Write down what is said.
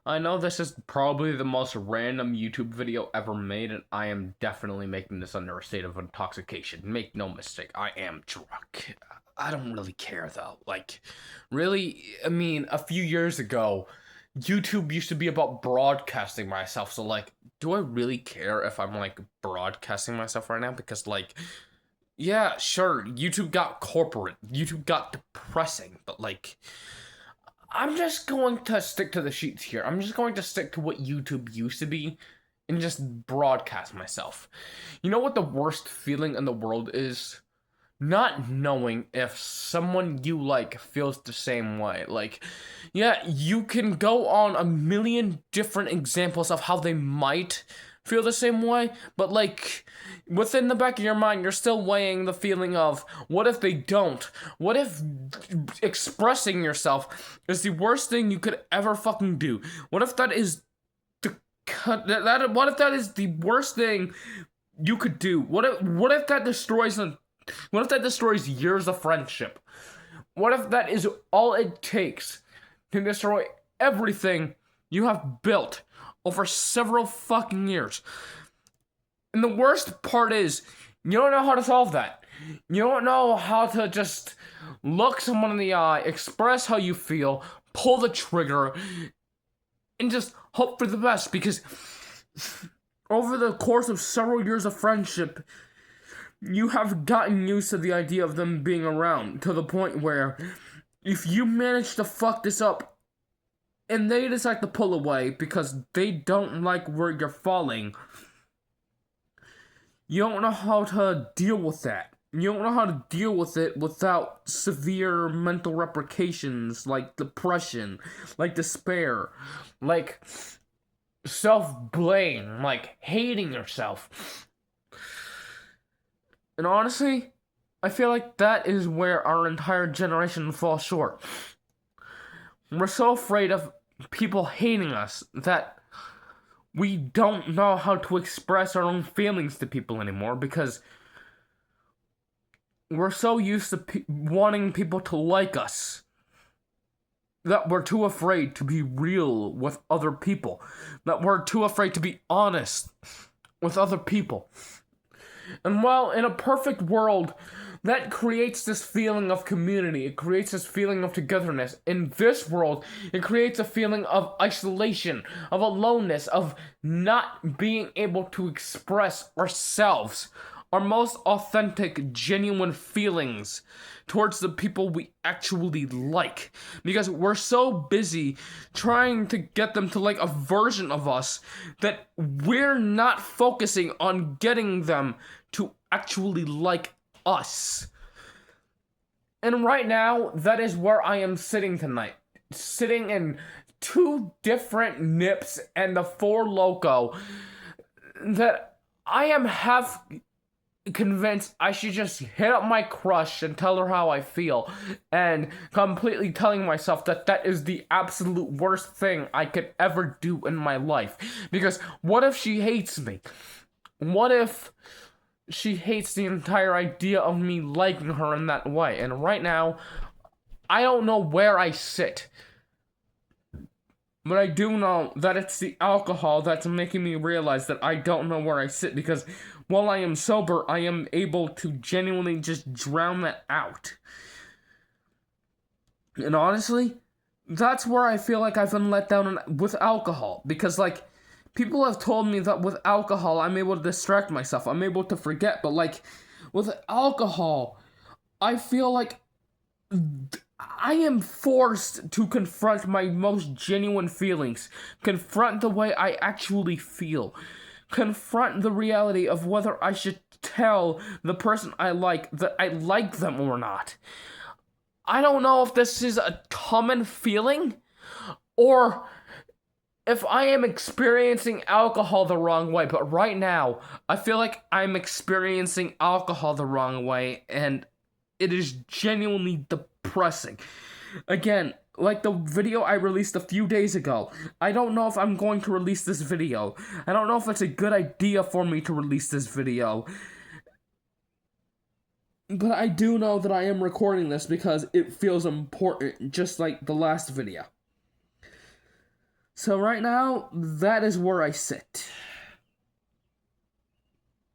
I know this is probably the most random YouTube video ever made, and I am definitely making this under a state of intoxication. Make no mistake, I am drunk. I don't really care though. Like, really, I mean, a few years ago, YouTube used to be about broadcasting myself, so like, do I really care if I'm like broadcasting myself right now? Because, like, yeah, sure, YouTube got corporate, YouTube got depressing, but like, I'm just going to stick to the sheets here. I'm just going to stick to what YouTube used to be and just broadcast myself. You know what the worst feeling in the world is? Not knowing if someone you like feels the same way. Like, yeah, you can go on a million different examples of how they might feel the same way, but like, within the back of your mind, you're still weighing the feeling of what if they don't? What if expressing yourself is the worst thing you could ever fucking do? What if that is the what if that is the worst thing you could do? What if that destroys what if that destroys years of friendship? What if that is all it takes to destroy everything you have built over several fucking years? And the worst part is, you don't know how to solve that. You don't know how to just look someone in the eye, express how you feel, pull the trigger, and just hope for the best. Because over the course of several years of friendship, you have gotten used to the idea of them being around to the point where if you manage to fuck this up and they decide to pull away because they don't like where you're falling, you don't know how to deal with that. You don't know how to deal with it without severe mental repercussions like depression, like despair, like self-blame, like hating yourself. And honestly, I feel like that is where our entire generation falls short. We're so afraid of people hating us that we don't know how to express our own feelings to people anymore because we're so used to wanting people to like us that we're too afraid to be real with other people, that we're too afraid to be honest with other people. And while in a perfect world, that creates this feeling of community, it creates this feeling of togetherness. In this world, it creates a feeling of isolation, of aloneness, of not being able to express ourselves, our most authentic, genuine feelings towards the people we actually like. Because we're so busy trying to get them to like a version of us that we're not focusing on getting them to actually like us. And right now, that is where I am sitting tonight. Sitting in two different nips and the Four Loko that I am half convinced I should just hit up my crush and tell her how I feel, and completely telling myself that that is the absolute worst thing I could ever do in my life. Because what if she hates me? What if she hates the entire idea of me liking her in that way? And right now, I don't know where I sit. But I do know that it's the alcohol that's making me realize that I don't know where I sit, because while I am sober, I am able to genuinely just drown that out. And honestly, that's where I feel like I've been let down with alcohol. Because, like, people have told me that with alcohol, I'm able to distract myself. I'm able to forget. But, like, with alcohol, I feel like I am forced to confront my most genuine feelings, confront the way I actually feel, confront the reality of whether I should tell the person I like that I like them or not. I don't know if this is a common feeling or if I am experiencing alcohol the wrong way, but right now, I feel like I'm experiencing alcohol the wrong way, and it is genuinely depressing. Again, like the video I released a few days ago, I don't know if I'm going to release this video. I don't know if it's a good idea for me to release this video. But I do know that I am recording this because it feels important, just like the last video. So right now, that is where I sit.